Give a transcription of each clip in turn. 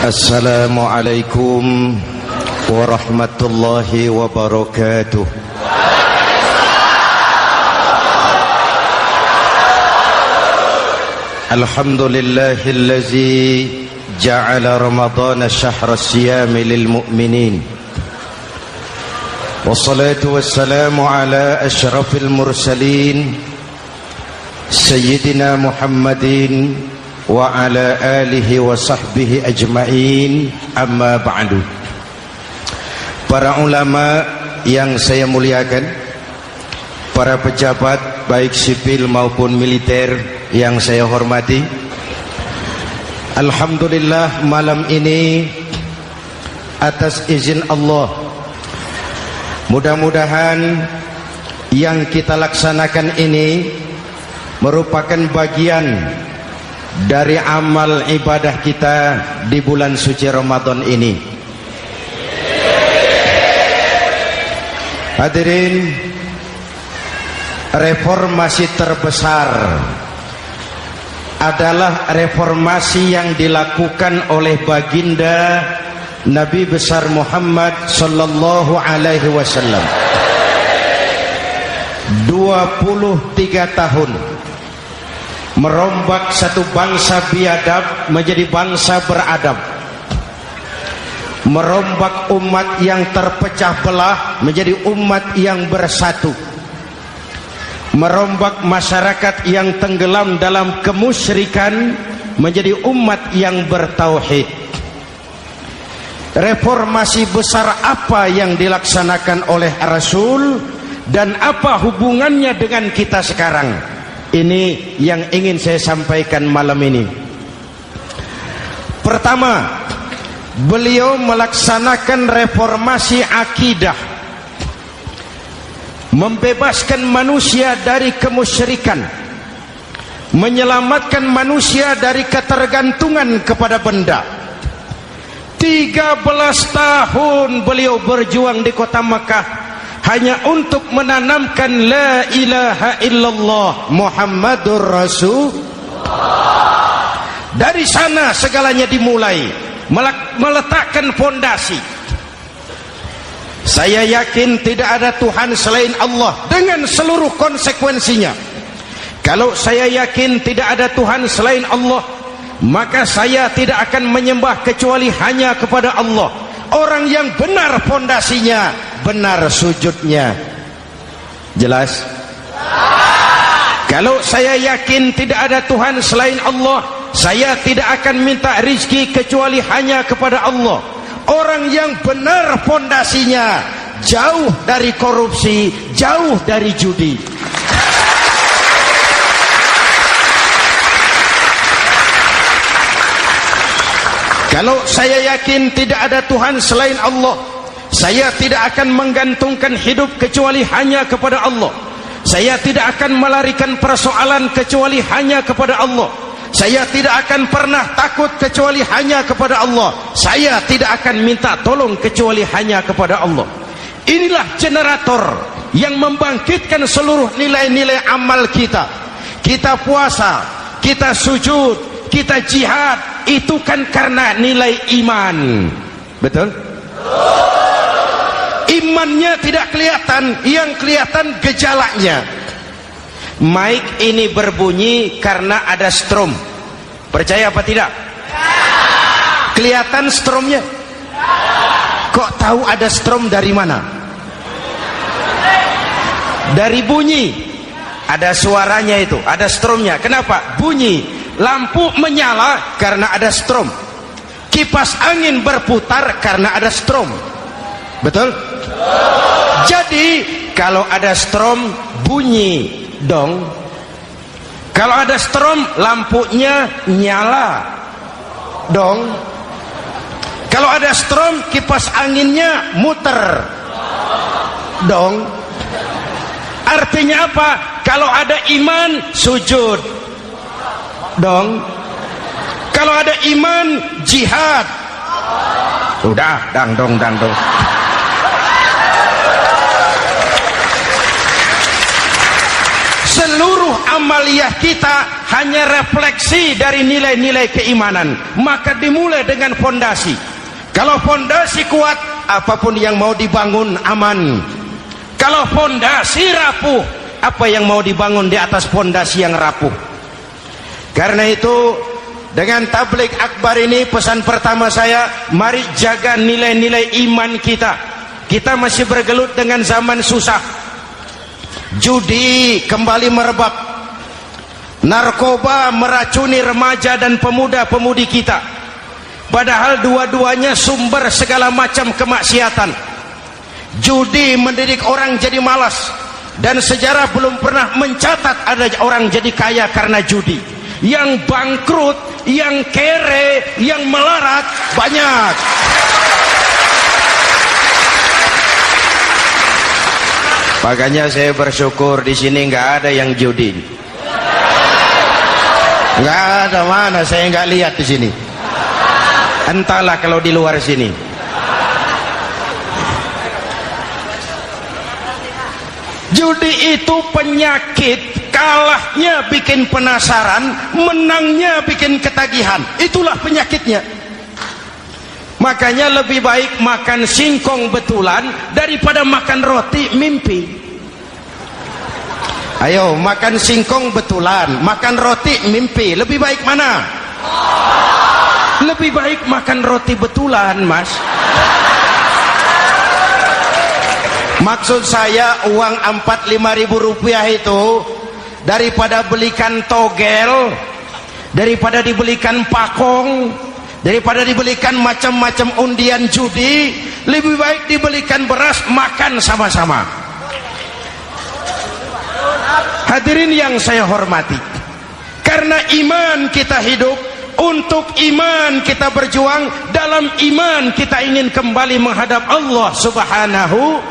Assalamualaikum warahmatullahi wabarakatuh. Alhamdulillahillazi ja'ala Ramadhana syahra siyami lil mu'minin. Wassalatu wassalamu ala asyrafil mursalin Sayyidina Muhammadin wa ala alihi wa sahbihi ajma'in, amma ba'du. Para ulama yang saya muliakan, para pejabat baik sipil maupun militer yang saya hormati, alhamdulillah malam ini atas izin Allah, mudah-mudahan yang kita laksanakan ini merupakan bagian dari amal ibadah kita di bulan suci Ramadan ini. Hadirin, reformasi terbesar adalah reformasi yang dilakukan oleh baginda Nabi besar Muhammad sallallahu alaihi wasallam. 23 tahun merombak satu bangsa biadab menjadi bangsa beradab, merombak umat yang terpecah belah menjadi umat yang bersatu, merombak masyarakat yang tenggelam dalam kemusyrikan menjadi umat yang bertauhid. Reformasi besar apa yang dilaksanakan oleh Rasul dan apa hubungannya dengan kita sekarang? Ini yang ingin saya sampaikan malam ini. Pertama, beliau melaksanakan reformasi akidah, membebaskan manusia dari kemusyrikan, menyelamatkan manusia dari ketergantungan kepada benda. 13 tahun beliau berjuang di kota Makkah hanya untuk menanamkan la ilaha illallah Muhammadur Rasulullah. Dari sana segalanya dimulai, meletakkan fondasi. Saya yakin tidak ada Tuhan selain Allah dengan seluruh konsekuensinya. Kalau saya yakin tidak ada Tuhan selain Allah, maka saya tidak akan menyembah kecuali hanya kepada Allah. Orang yang benar fondasinya, benar sujudnya. Jelas? Kalau saya yakin tidak ada Tuhan selain Allah, saya tidak akan minta rizki kecuali hanya kepada Allah. Orang yang benar fondasinya, jauh dari korupsi, jauh dari judi. Kalau saya yakin tidak ada Tuhan selain Allah, saya tidak akan menggantungkan hidup kecuali hanya kepada Allah. Saya tidak akan melarikan persoalan kecuali hanya kepada Allah. Saya tidak akan pernah takut kecuali hanya kepada Allah. Saya tidak akan minta tolong kecuali hanya kepada Allah. Inilah generator yang membangkitkan seluruh nilai-nilai amal kita. Kita puasa, kita sujud, kita jihad, itu kan karena nilai iman. Betul? Imannya tidak kelihatan, yang kelihatan gejalanya. Mic ini berbunyi karena ada strom. Percaya apa tidak? Kelihatan stromnya? Kok tahu ada strom dari mana? Dari bunyi. Ada suaranya itu, ada stromnya. Kenapa? Bunyi. Lampu menyala karena ada strom. Kipas angin berputar karena ada strom. Betul? Jadi kalau ada strom bunyi dong. Kalau ada strom lampunya nyala dong. Kalau ada strom kipas anginnya muter dong. Artinya apa? Kalau ada iman sujud dong. Kalau ada iman jihad. Udah dangdong. Seluruh amaliyah kita hanya refleksi dari nilai-nilai keimanan, maka dimulai dengan fondasi. Kalau fondasi kuat, apapun yang mau dibangun aman. Kalau fondasi rapuh, apa yang mau dibangun di atas fondasi yang rapuh? Karena itu, dengan tabligh akbar ini, pesan pertama saya, mari jaga nilai-nilai iman kita. Kita masih bergelut dengan zaman susah. Judi kembali merebak, narkoba meracuni remaja dan pemuda-pemudi kita, padahal dua-duanya sumber segala macam kemaksiatan. Judi mendidik orang jadi malas, dan sejarah belum pernah mencatat ada orang jadi kaya karena judi. Yang bangkrut, yang kere, yang melarat banyak. Makanya saya bersyukur di sini nggak ada yang judi. Nggak ada, mana saya nggak lihat di sini. Entahlah kalau di luar sini. Judi itu penyakit, kalahnya bikin penasaran, menangnya bikin ketagihan. Itulah penyakitnya. Makanya lebih baik makan singkong betulan daripada makan roti mimpi. Ayo, makan singkong betulan, makan roti mimpi, lebih baik mana? Lebih baik makan roti betulan, Mas. Maksud saya, uang 4-5 ribu rupiah itu daripada belikan togel, daripada dibelikan pakong, daripada dibelikan macam-macam undian judi, lebih baik dibelikan beras, makan sama-sama. Hadirin yang saya hormati, karena iman kita hidup, untuk iman kita berjuang, dalam iman kita ingin kembali menghadap Allah Subhanahu.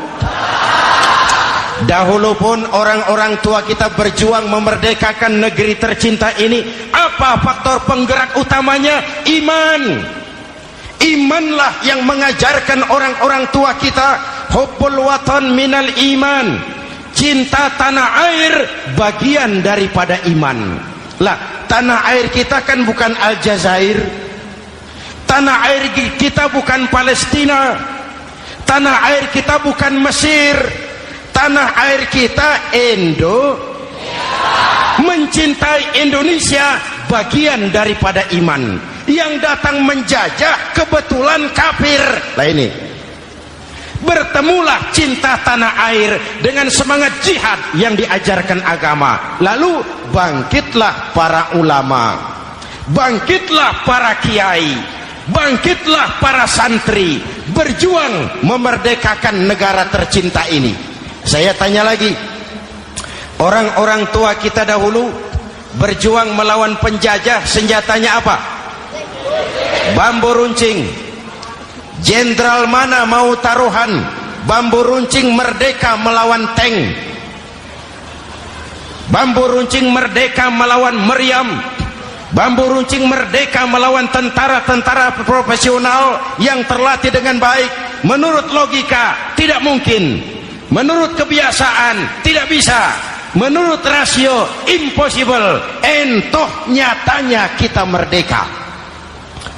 Dahulu pun orang-orang tua kita berjuang memerdekakan negeri tercinta ini. Apa faktor penggerak utamanya? Iman. Imanlah yang mengajarkan orang-orang tua kita, hubbul watan minal iman. Cinta tanah air bagian daripada iman. Lah, tanah air kita kan bukan Aljazair. Tanah air kita bukan Palestina. Tanah air kita bukan Mesir. Tanah air kita mencintai Indonesia bagian daripada iman. Yang datang menjajah kebetulan kafir. Lah ini, bertemulah cinta tanah air dengan semangat jihad yang diajarkan agama. Lalu bangkitlah para ulama, bangkitlah para kiai, bangkitlah para santri, berjuang memerdekakan negara tercinta ini. Saya tanya lagi, orang-orang tua kita dahulu berjuang melawan penjajah, senjatanya apa? Bambu runcing. Jenderal mana mau taruhan? Bambu runcing merdeka melawan tank. Bambu runcing merdeka melawan meriam. Bambu runcing merdeka melawan tentara-tentara profesional yang terlatih dengan baik. Menurut logika tidak mungkin, menurut kebiasaan tidak bisa, menurut rasio impossible. Entoh nyatanya kita merdeka.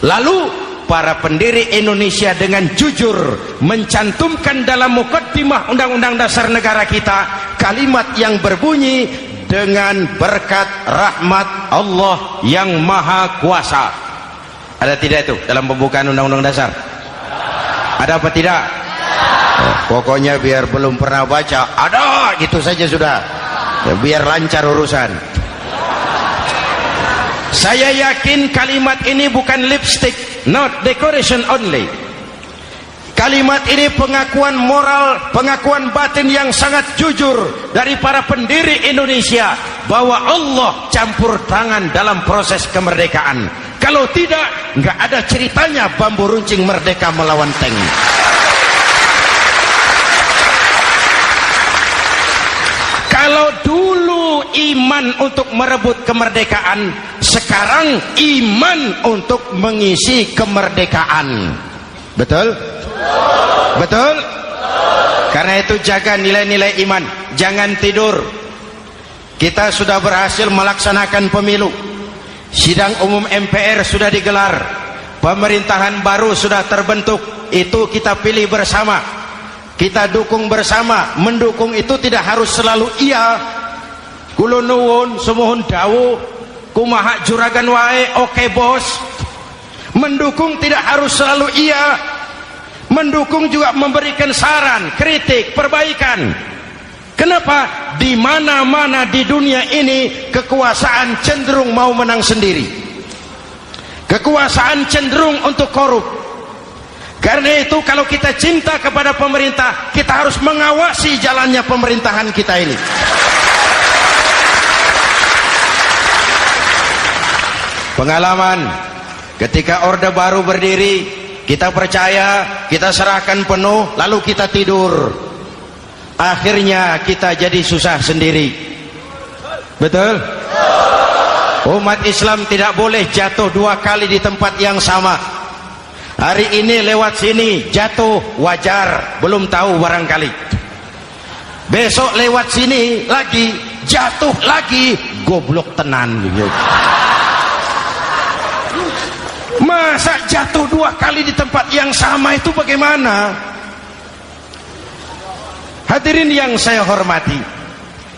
Lalu para pendiri Indonesia dengan jujur mencantumkan dalam mukaddimah Undang-Undang Dasar Negara kita kalimat yang berbunyi, dengan berkat rahmat Allah yang Maha Kuasa. Ada tidak itu dalam pembukaan Undang-Undang Dasar? Ada apa tidak? Pokoknya biar belum pernah baca, ada gitu saja sudah, ya, biar lancar urusan. Saya yakin kalimat ini bukan lipstick, not decoration only. Kalimat ini pengakuan moral, pengakuan batin yang sangat jujur dari para pendiri Indonesia bahwa Allah campur tangan dalam proses kemerdekaan. Kalau tidak, nggak ada ceritanya bambu runcing merdeka melawan tank. Kalau dulu iman untuk merebut kemerdekaan, sekarang iman untuk mengisi kemerdekaan. Betul? Betul? Karena itu jaga nilai-nilai iman, jangan tidur. kita sudah berhasil melaksanakan pemilu, sidang umum MPR sudah digelar, pemerintahan baru sudah terbentuk. Itu kita pilih bersama, kita dukung bersama. Mendukung itu tidak harus selalu iya, kula nuwun sumuhun dawuh kumaha juragan wae oke bos. Mendukung tidak harus selalu iya, mendukung juga memberikan saran, kritik, perbaikan. Kenapa? Di mana-mana di dunia ini kekuasaan cenderung mau menang sendiri, kekuasaan cenderung untuk korup. Karena itu kalau kita cinta kepada pemerintah, kita harus mengawasi jalannya pemerintahan kita ini. Pengalaman ketika Orde Baru berdiri, kita percaya, kita serahkan penuh, lalu kita tidur. Akhirnya kita jadi susah sendiri. Betul? Umat Islam tidak boleh jatuh dua kali di tempat yang sama. Hari ini lewat sini jatuh, wajar, belum tahu barangkali. Besok lewat sini lagi jatuh lagi, goblok tenan gitu. Masa jatuh dua kali di tempat yang sama itu bagaimana? Hadirin yang saya hormati,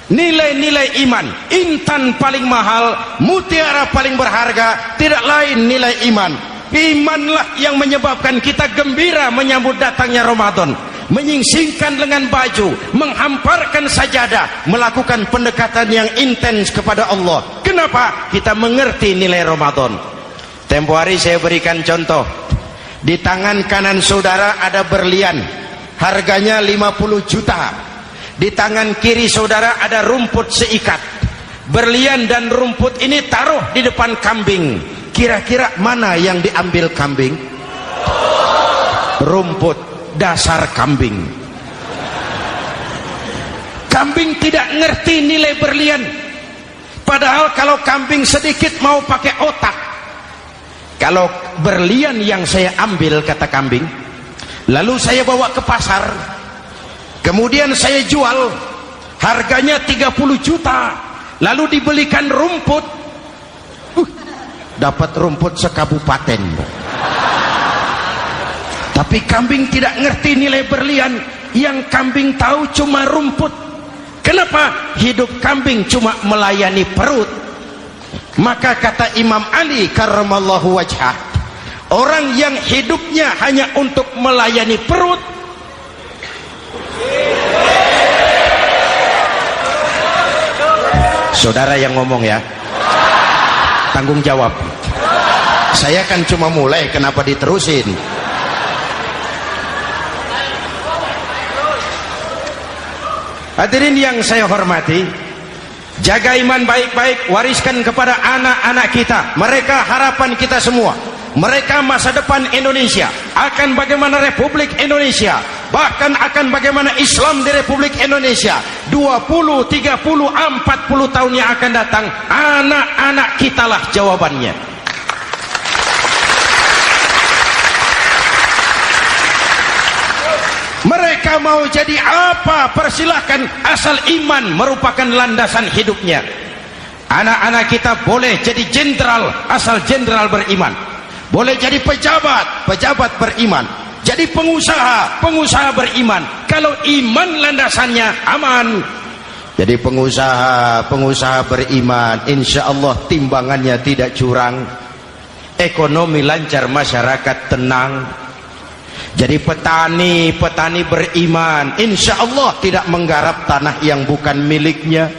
nilai-nilai iman, intan paling mahal, mutiara paling berharga, tidak lain nilai iman. Imanlah yang menyebabkan kita gembira menyambut datangnya Ramadan, menyingsingkan lengan baju, menghamparkan sajadah, melakukan pendekatan yang intens kepada Allah. Kenapa? Kita mengerti nilai Ramadan. Tempo hari saya berikan contoh. Di tangan kanan saudara ada berlian, harganya 50 juta. Di tangan kiri saudara ada rumput seikat. Berlian dan rumput ini taruh di depan kambing. Kira-kira mana yang diambil kambing? Rumput, dasar kambing. Kambing tidak ngerti nilai berlian. Padahal kalau kambing sedikit mau pakai otak. Kalau berlian yang saya ambil, kata kambing, lalu saya bawa ke pasar, kemudian saya jual, harganya 30 juta, lalu dibelikan rumput, dapat rumput sekabupaten. Tapi kambing tidak ngerti nilai berlian, yang kambing tahu cuma rumput. Kenapa? Hidup kambing cuma melayani perut. Maka kata Imam Ali karramallahu wajhah, orang yang hidupnya hanya untuk melayani perut, saudara yang ngomong ya, tanggung jawab. Saya kan cuma mulai, kenapa diterusin? Hadirin yang saya hormati, jaga iman baik-baik, wariskan kepada anak-anak kita. Mereka harapan kita semua. Mereka masa depan Indonesia. Akan bagaimana Republik Indonesia, bahkan akan bagaimana Islam di Republik Indonesia 20, 30, 40 tahun yang akan datang. Anak-anak kitalah jawabannya. Mereka mau jadi apa, persilahkan, asal iman merupakan landasan hidupnya. Anak-anak kita boleh jadi jenderal asal jenderal beriman, boleh jadi pejabat, pejabat beriman, jadi pengusaha, pengusaha beriman. Kalau iman landasannya aman. Jadi pengusaha, pengusaha beriman, insya Allah timbangannya tidak curang, ekonomi lancar, masyarakat tenang. Jadi petani, petani beriman, insya Allah tidak menggarap tanah yang bukan miliknya.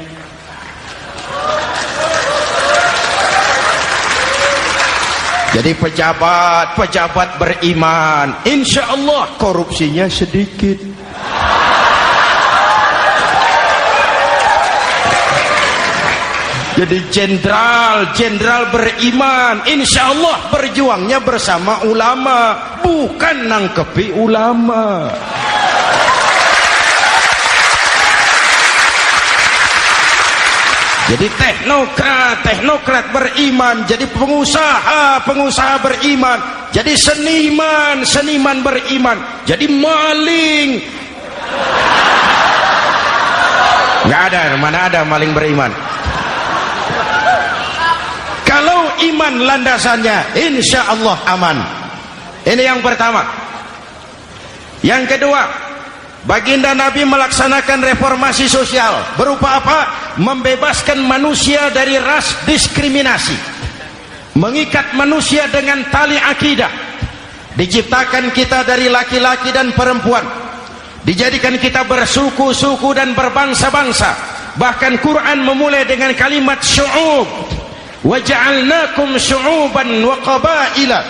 Jadi pejabat, pejabat beriman, insya Allah korupsinya sedikit. Jadi jenderal, jenderal beriman, insya Allah berjuangnya bersama ulama, bukan nangkepi ulama. Jadi teknokrat, teknokrat beriman, jadi pengusaha, pengusaha beriman, jadi seniman, seniman beriman, jadi maling. Nggak ada, mana ada maling beriman? iman landasannya, insya Allah aman. Ini yang pertama. Yang kedua, baginda Nabi melaksanakan reformasi sosial. Berupa apa? Membebaskan manusia dari ras diskriminasi, mengikat manusia dengan tali akidah. Diciptakan kita dari laki-laki dan perempuan, dijadikan kita bersuku-suku dan berbangsa-bangsa. Bahkan Quran memulai dengan kalimat syu'ub, wa ja'alnakum syu'uban wa qabaila.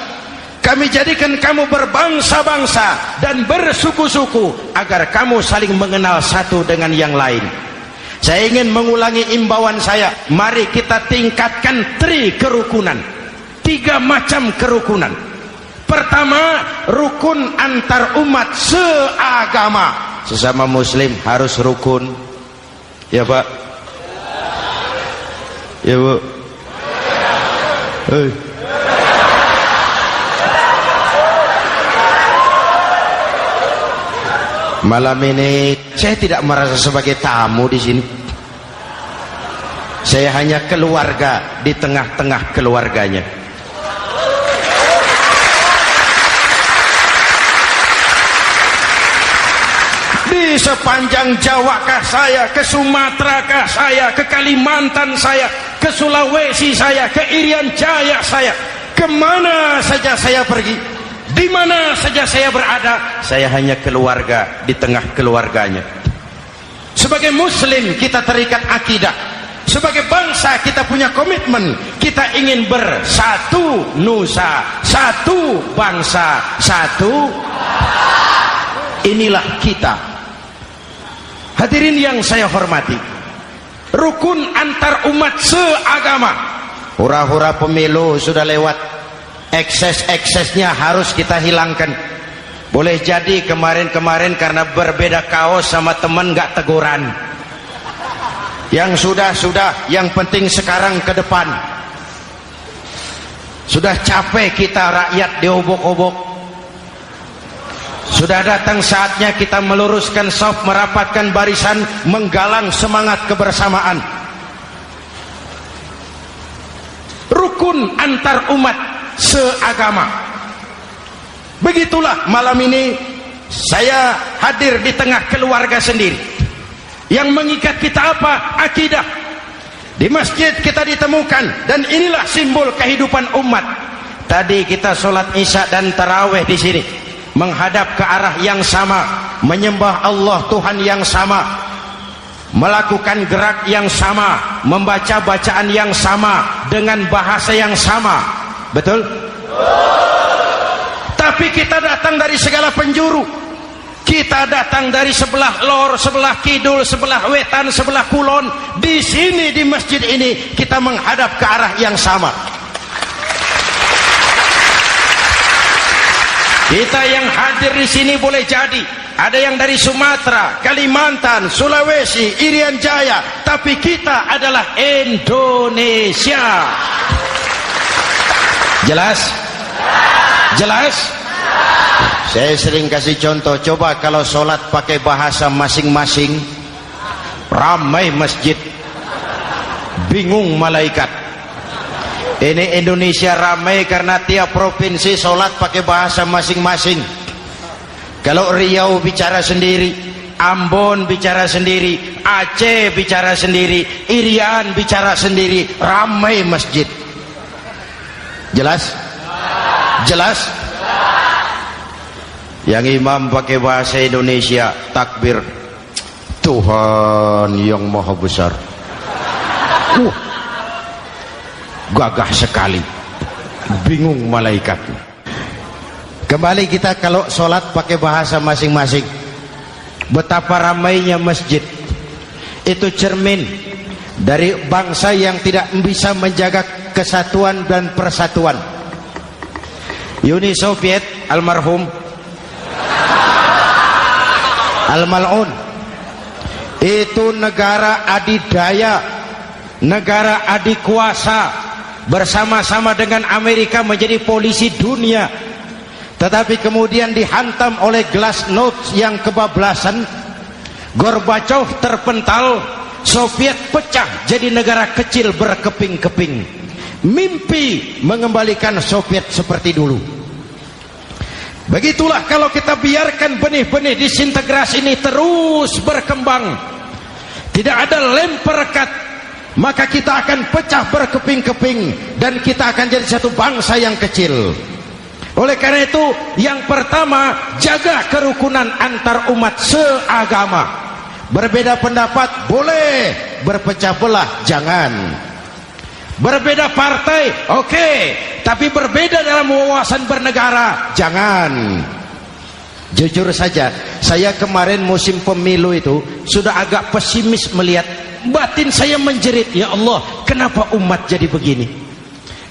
Kami jadikan kamu berbangsa-bangsa dan bersuku-suku agar kamu saling mengenal satu dengan yang lain. Saya ingin mengulangi imbauan saya, mari kita tingkatkan kerukunan. 3 macam kerukunan. Pertama, rukun antar umat seagama. Sesama muslim harus rukun. Ya Pak? Ya Bu? Malam ini saya tidak merasa sebagai tamu di sini. Saya hanya keluarga di tengah-tengah keluarganya. Di sepanjang Jawa kah saya, ke Sumatera kah saya, ke Kalimantan saya, ke Sulawesi saya, ke Irian Jaya saya, kemana saja saya pergi, di mana saja saya berada, saya hanya keluarga di tengah keluarganya. Sebagai muslim kita terikat akidah. Sebagai bangsa kita punya komitmen. Kita ingin bersatu nusa, satu bangsa, satu. Inilah kita. Hadirin yang saya hormati, rukun antar umat seagama. Hura-hura pemilu sudah lewat, ekses-eksesnya harus kita hilangkan. Boleh jadi kemarin-kemarin karena berbeda kaos sama teman gak teguran. Yang sudah-sudah, yang penting sekarang ke depan. Sudah capek kita rakyat diobok-obok. Sudah datang saatnya kita meluruskan saf, merapatkan barisan, menggalang semangat kebersamaan. Rukun antar umat seagama. Begitulah malam ini saya hadir di tengah keluarga sendiri. Yang mengikat kita apa? Akidah. Di masjid kita ditemukan, dan inilah simbol kehidupan umat. Tadi kita sholat isya dan tarawih di sini, menghadap ke arah yang sama, menyembah Allah Tuhan yang sama, melakukan gerak yang sama, membaca bacaan yang sama, dengan bahasa yang sama. Betul? Tapi kita datang dari segala penjuru. Kita datang dari sebelah lor, sebelah kidul, sebelah wetan, sebelah kulon. Di sini di masjid ini kita menghadap ke arah yang sama. Kita yang hadir di sini boleh jadi ada yang dari Sumatera, Kalimantan, Sulawesi, Irian Jaya, tapi kita adalah Indonesia. Jelas? Jelas? Saya sering kasih contoh, coba kalau sholat pakai bahasa masing-masing, ramai masjid, bingung malaikat. Ini Indonesia ramai karena tiap provinsi sholat pakai bahasa masing-masing. Kalau Riau bicara sendiri, Ambon bicara sendiri, Aceh bicara sendiri, Irian bicara sendiri, ramai masjid. Jelas? Jelas? Yang imam pakai bahasa Indonesia, takbir, Tuhan yang maha besar. Gagah sekali, bingung malaikat. Kembali kita kalau sholat pakai bahasa masing-masing. Betapa ramainya masjid. Itu cermin dari bangsa yang tidak bisa menjaga kesatuan dan persatuan. Uni Soviet almarhum Al-Mal'un itu negara adidaya, negara adikuasa, bersama-sama dengan Amerika menjadi polisi dunia. Tetapi kemudian dihantam oleh glasnost yang kebablasan. Gorbachev terpental, Soviet pecah jadi negara kecil berkeping-keping. mimpi mengembalikan Soviet seperti dulu. Begitulah kalau kita biarkan benih-benih disintegrasi ini terus berkembang, tidak ada lem perekat, maka kita akan pecah berkeping-keping dan kita akan jadi satu bangsa yang kecil. Oleh karena itu, yang pertama, jaga kerukunan antar umat seagama. Berbeda pendapat boleh, berpecah belah jangan. Berbeda partai oke, tapi berbeda dalam wawasan bernegara jangan. Jujur saja, saya kemarin musim pemilu itu sudah agak pesimis melihat, batin saya menjerit, ya Allah, kenapa umat jadi begini?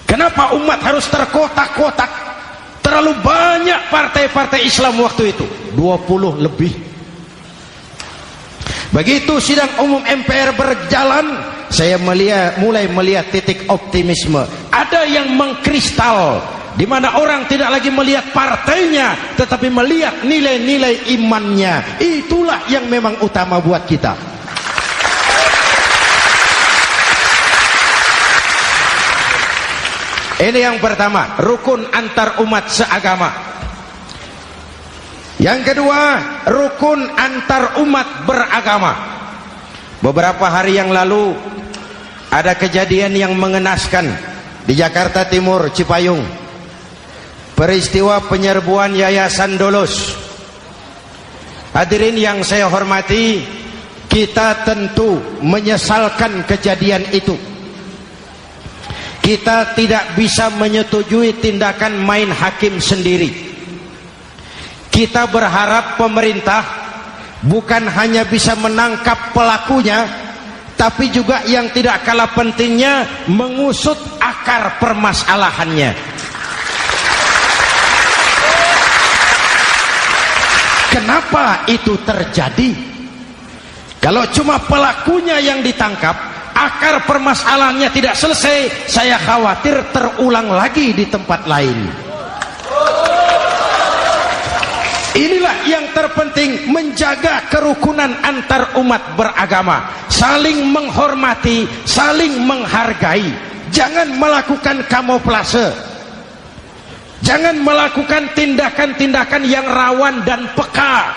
Kenapa umat harus terkotak-kotak? Terlalu banyak partai-partai Islam waktu itu, 20 lebih. Begitu sidang umum MPR berjalan, saya mulai melihat titik optimisme. Ada yang mengkristal, di mana orang tidak lagi melihat partainya, tetapi melihat nilai-nilai imannya. Itulah yang memang utama buat kita. Ini yang pertama, rukun antar umat seagama. Yang kedua, rukun antar umat beragama. Beberapa hari yang lalu ada kejadian yang mengenaskan di Jakarta Timur, Cipayung. Peristiwa penyerbuan Yayasan Dolos. Hadirin yang saya hormati, kita tentu menyesalkan kejadian itu. Kita tidak bisa menyetujui tindakan main hakim sendiri. Kita berharap pemerintah bukan hanya bisa menangkap pelakunya, tapi juga yang tidak kalah pentingnya mengusut akar permasalahannya. Kenapa itu terjadi? Kalau cuma pelakunya yang ditangkap, akar permasalahannya tidak selesai, saya khawatir terulang lagi di tempat lain. Inilah yang terpenting, menjaga kerukunan antar umat beragama, saling menghormati, saling menghargai. Jangan melakukan kamuflase, jangan melakukan tindakan-tindakan yang rawan dan peka.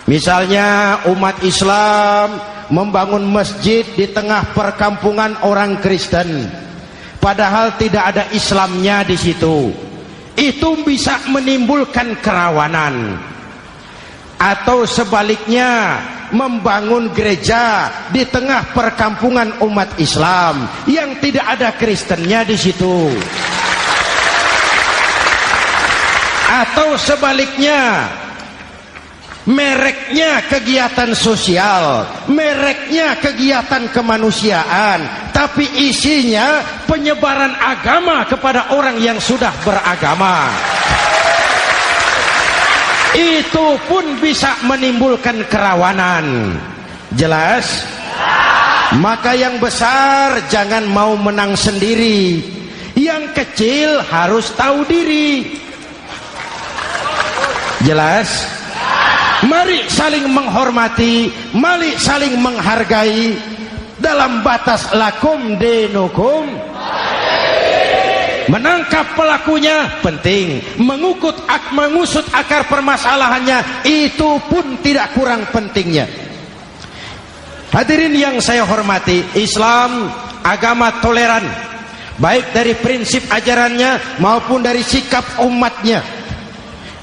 Misalnya umat Islam membangun masjid di tengah perkampungan orang Kristen, padahal tidak ada Islamnya di situ. Itu bisa menimbulkan kerawanan. Atau sebaliknya, membangun gereja di tengah perkampungan umat Islam yang tidak ada Kristennya di situ. Atau sebaliknya, mereknya kegiatan sosial, mereknya kegiatan kemanusiaan, tapi isinya penyebaran agama kepada orang yang sudah beragama. Itu pun bisa menimbulkan kerawanan. Jelas? Maka yang besar jangan mau menang sendiri, yang kecil harus tahu diri. Jelas? Mari saling menghormati, mari saling menghargai dalam batas lakum dinukum. Menangkap pelakunya penting, mengusut akar permasalahannya itu pun tidak kurang pentingnya. Hadirin yang saya hormati, Islam agama toleran, baik dari prinsip ajarannya maupun dari sikap umatnya.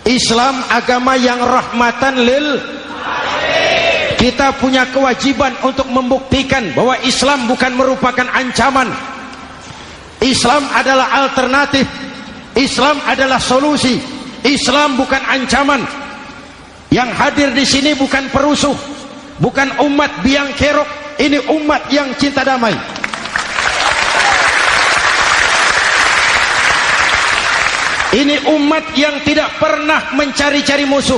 Islam agama yang rahmatan lil alamin. Kita punya kewajiban untuk membuktikan bahwa Islam bukan merupakan ancaman. Islam adalah alternatif. Islam adalah solusi. Islam bukan ancaman. Yang hadir di sini bukan perusuh, bukan umat biang kerok. Ini umat yang cinta damai. Ini umat yang tidak pernah mencari-cari musuh,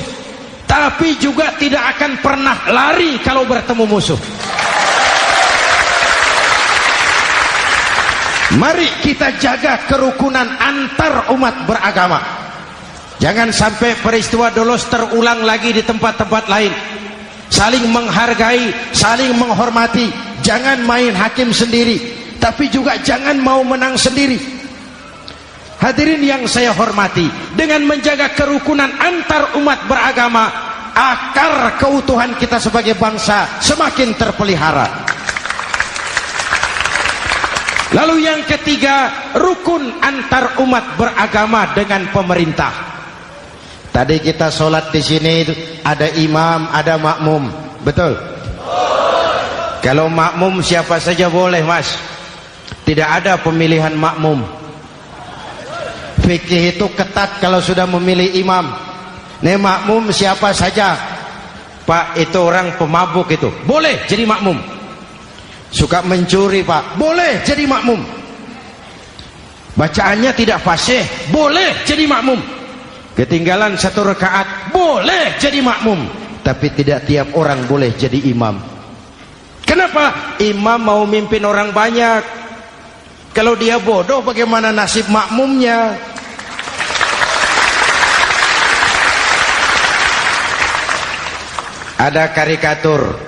tapi juga tidak akan pernah lari kalau bertemu musuh. Mari kita jaga kerukunan antar umat beragama. Jangan sampai peristiwa Dolos terulang lagi di tempat-tempat lain. Saling menghargai, saling menghormati. Jangan main hakim sendiri, tapi juga jangan mau menang sendiri. Hadirin yang saya hormati, dengan menjaga kerukunan antar umat beragama, akar keutuhan kita sebagai bangsa semakin terpelihara. Lalu yang ketiga, rukun antar umat beragama dengan pemerintah. Tadi kita sholat di sini ada imam, ada makmum, betul? Kalau makmum siapa saja boleh, Mas. Tidak ada pemilihan makmum. Fikih itu ketat kalau sudah memilih imam. Nih makmum siapa saja. Pak, itu orang pemabuk itu, boleh jadi makmum. Suka mencuri, Pak, boleh jadi makmum. Bacaannya tidak fasih, boleh jadi makmum. Ketinggalan 1 rakaat, boleh jadi makmum. Tapi tidak tiap orang boleh jadi imam. Kenapa? Imam mau mimpin orang banyak. Kalau dia bodoh, bagaimana nasib makmumnya? Ada karikatur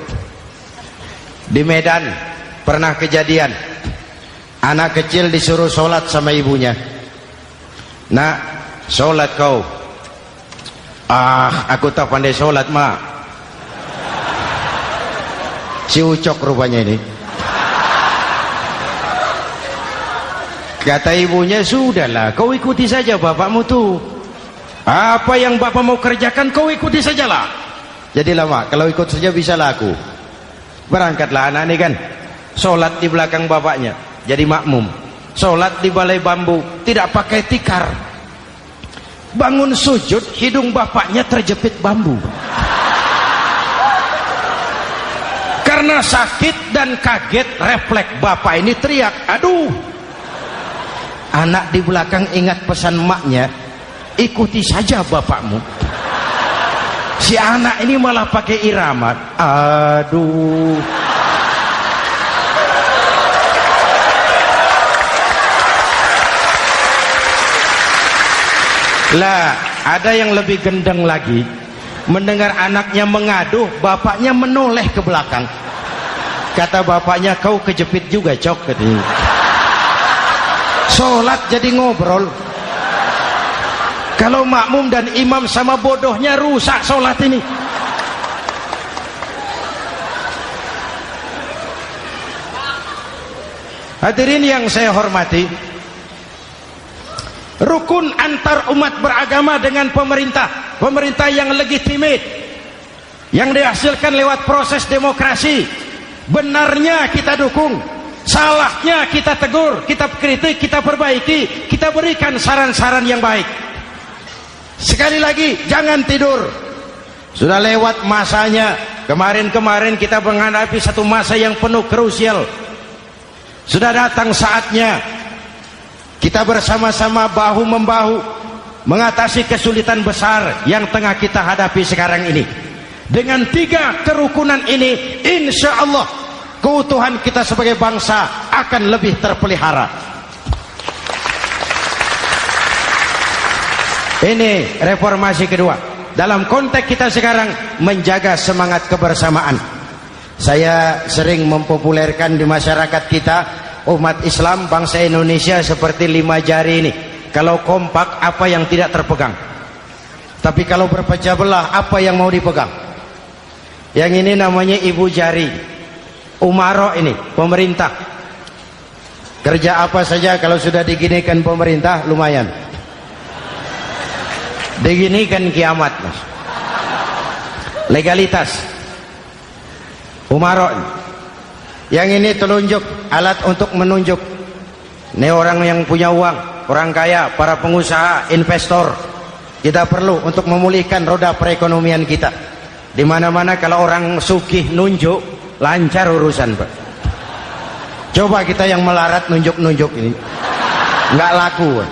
di Medan, pernah kejadian anak kecil disuruh sholat sama ibunya. Nak, sholat kau. Ah, aku tak pandai sholat, mak. Si Ucok rupanya ini. Kata ibunya, sudahlah, kau ikuti saja bapakmu tuh. Apa yang bapak mau kerjakan, kau ikuti sajalah. Jadi lama, kalau ikut saja bisa laku. Berangkatlah anak ini kan, sholat di belakang bapaknya, jadi makmum. Sholat di balai bambu, tidak pakai tikar. Bangun sujud, hidung bapaknya terjepit bambu. Karena sakit dan kaget, refleks bapak ini teriak, aduh. Anak di belakang ingat pesan maknya, ikuti saja bapakmu. Si anak ini malah pakai irama, aduh. Lah, ada yang lebih gendeng lagi. Mendengar anaknya mengadu, bapaknya menoleh ke belakang. Kata bapaknya, kau kejepit juga, Cok, katanya. Sholat jadi ngobrol. Kalau makmum dan imam sama bodohnya, rusak sholat ini. Hadirin yang saya hormati, rukun antar umat beragama dengan pemerintah, pemerintah yang legitimate, yang dihasilkan lewat proses demokrasi. Benarnya kita dukung, salahnya kita tegur, kita kritik, kita perbaiki, kita berikan saran-saran yang baik. Sekali lagi, jangan tidur. Sudah lewat masanya. Kemarin-kemarin kita menghadapi satu masa yang penuh krusial. Sudah datang saatnya kita bersama-sama bahu-membahu mengatasi kesulitan besar yang tengah kita hadapi sekarang ini. Dengan 3 kerukunan ini, insya Allah keutuhan kita sebagai bangsa akan lebih terpelihara. Ini reformasi kedua. Dalam konteks kita sekarang, menjaga semangat kebersamaan. Saya sering mempopulerkan di masyarakat kita, umat Islam bangsa Indonesia seperti 5 jari ini. Kalau kompak, apa yang tidak terpegang? Tapi kalau berpecah belah, apa yang mau dipegang? Yang ini namanya ibu jari. Umaro ini, pemerintah. Kerja apa saja kalau sudah diginikan pemerintah, lumayan. Diginikan kiamat, Mas. Legalitas. Umaro. Yang ini telunjuk, alat untuk menunjuk. Ini orang yang punya uang, orang kaya, para pengusaha, investor. Kita perlu untuk memulihkan roda perekonomian kita. Di mana-mana kalau orang sugih nunjuk, lancar urusan, Pak. Coba kita yang melarat nunjuk-nunjuk ini, nggak laku, Pak.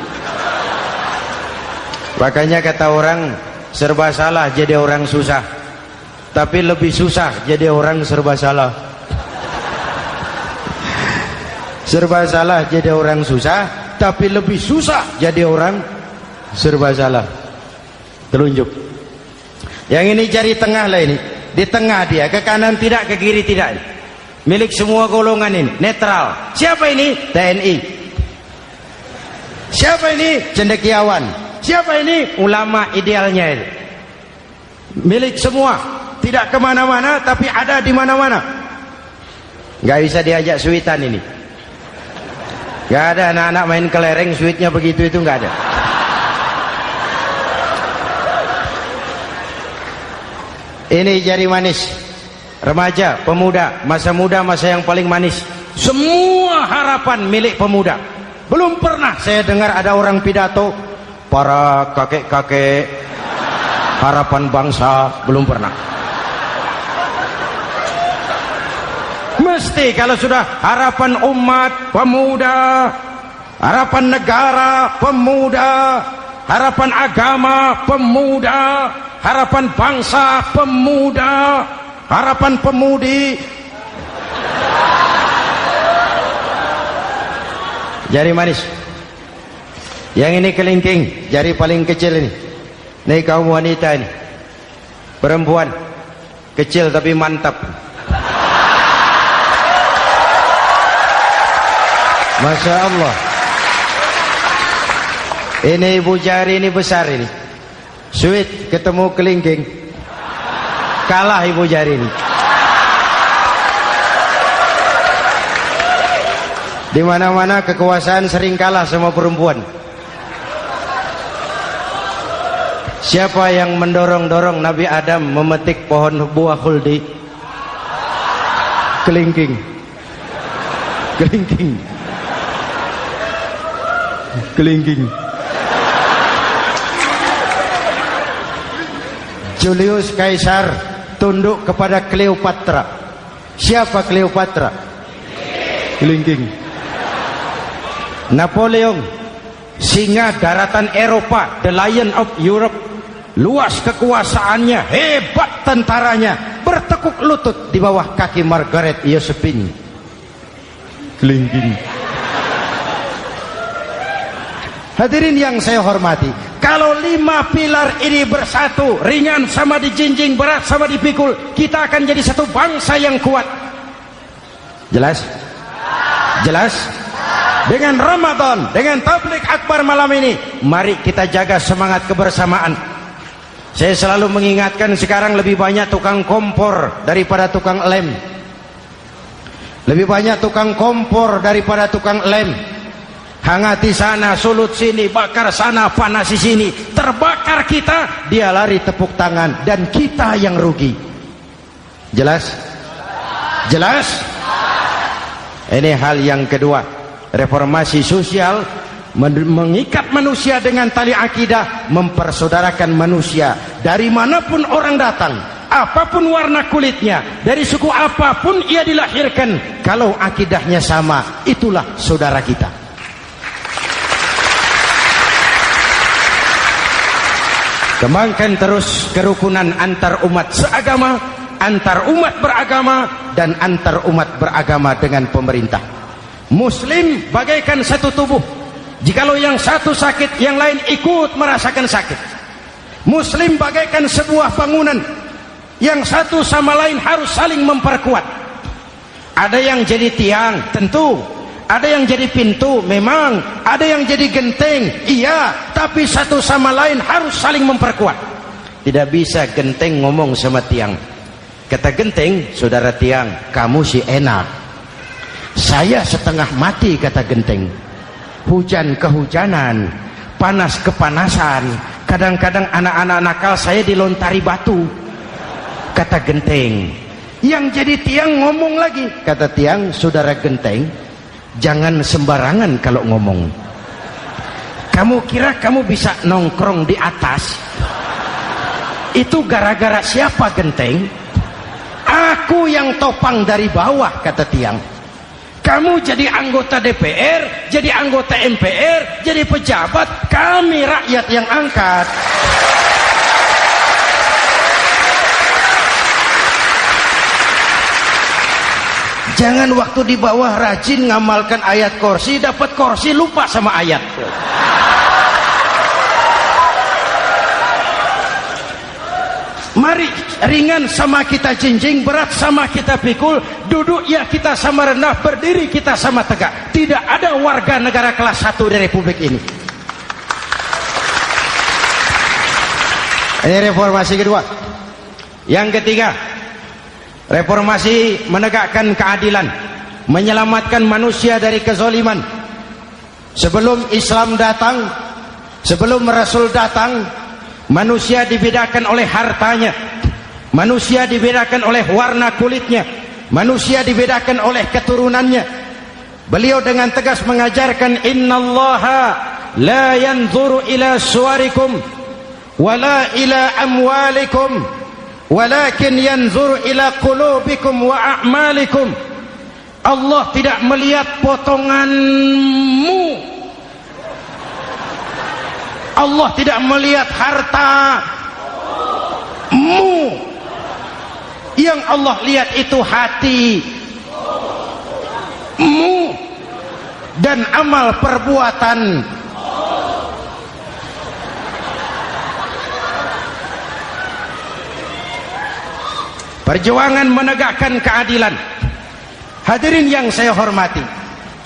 Makanya kata orang, serba salah jadi orang susah, tapi lebih susah jadi orang serba salah. Serba salah jadi orang susah, tapi lebih susah jadi orang serba salah. Telunjuk. Yang ini jari tengah lah ini, di tengah dia, ke kanan tidak, ke kiri tidak. milik semua golongan ini, netral. Siapa ini? TNI. Siapa ini? Cendekiawan. Siapa ini? Ulama idealnya ini. Milik semua, tidak kemana-mana tapi ada di mana-mana. Nggak bisa diajak suitan ini. Nggak ada anak-anak main kelereng suitnya begitu, itu nggak ada. Ini jari manis remaja, pemuda, masa muda, masa yang paling manis. Semua harapan milik pemuda. Belum pernah saya dengar ada orang pidato para kakek-kakek harapan bangsa, belum pernah. Mesti kalau sudah harapan umat, pemuda, harapan negara, pemuda, harapan agama, pemuda, harapan bangsa, pemuda, harapan pemudi. Jari manis. Yang ini kelingking, jari paling kecil ini. Nih kaum wanita ini, perempuan kecil tapi mantap. Masya Allah. Ini ibu jari ini besar ini. Sweet ketemu kelingking, kalah ibu jari ini. Di mana-mana kekuasaan sering kalah sama perempuan. Siapa yang mendorong-dorong Nabi Adam memetik pohon buah khuldi? Kelingking. Kelingking. Kelingking. Julius Caesar tunduk kepada Cleopatra. Siapa Cleopatra? Kelingking. Napoleon, singa daratan Eropa, the Lion of Europe, luas kekuasaannya, hebat tentaranya, bertekuk lutut di bawah kaki Margaret Josephine. Kelingking. Hadirin yang saya hormati, kalau 5 pilar ini bersatu, ringan sama dijinjing, berat sama dipikul, kita akan jadi satu bangsa yang kuat. Jelas? Jelas? Dengan Ramadan, dengan tabligh akbar malam ini, mari kita jaga semangat kebersamaan. Saya selalu mengingatkan, sekarang lebih banyak tukang kompor daripada tukang lem. Lebih banyak tukang kompor daripada tukang lem. Hangati sana, sulut sini, bakar sana, panasi sini, terbakar kita, dia lari tepuk tangan, dan kita yang rugi. Jelas? Jelas? Ini hal yang kedua. Reformasi sosial, mengikat manusia dengan tali akidah, mempersaudarakan manusia dari manapun orang datang, apapun warna kulitnya, dari suku apapun ia dilahirkan, kalau akidahnya sama, itulah saudara kita. Kembangkan terus kerukunan antar umat seagama, antar umat beragama, dan antar umat beragama dengan pemerintah. Muslim bagaikan satu tubuh. Jikalau yang satu sakit, yang lain ikut merasakan sakit. Muslim bagaikan sebuah bangunan, yang satu sama lain harus saling memperkuat. Ada yang jadi tiang, tentu. Ada yang jadi pintu, memang. Ada yang jadi genteng, iya. Tapi satu sama lain harus saling memperkuat. Tidak bisa genteng ngomong sama tiang. Kata genteng, saudara tiang, kamu sih enak. Saya setengah mati, kata genteng. Hujan kehujanan, panas kepanasan, kadang-kadang anak-anak nakal saya dilontari batu, kata genteng. Yang jadi tiang ngomong lagi, kata tiang, saudara genteng, jangan sembarangan kalau ngomong. Kamu kira kamu bisa nongkrong di atas? Itu gara-gara siapa, genteng? Aku yang topang dari bawah, kata tiang. Kamu jadi anggota DPR, jadi anggota MPR, jadi pejabat, kami rakyat yang angkat. Jangan waktu di bawah rajin ngamalkan ayat kursi, dapat kursi lupa sama ayat. mari ringan sama kita jinjing, berat sama kita pikul, duduk ya kita sama rendah, berdiri kita sama tegak. Tidak ada warga negara kelas 1 di Republik ini. Ini reformasi kedua. Yang ketiga, reformasi menegakkan keadilan, menyelamatkan manusia dari kezaliman. Sebelum Islam datang, sebelum Rasul datang, manusia dibedakan oleh hartanya, manusia dibedakan oleh warna kulitnya, manusia dibedakan oleh keturunannya. Beliau dengan tegas mengajarkan, innallaha la yanzuru ila suwarikum wala ila amwalikum walakin yanzuru ila qulubikum wa a'malikum. Allah tidak melihat potonganmu, Allah tidak melihat hartamu. Yang Allah lihat itu hatimu dan amal perbuatan. Perjuangan menegakkan keadilan. Hadirin yang saya hormati,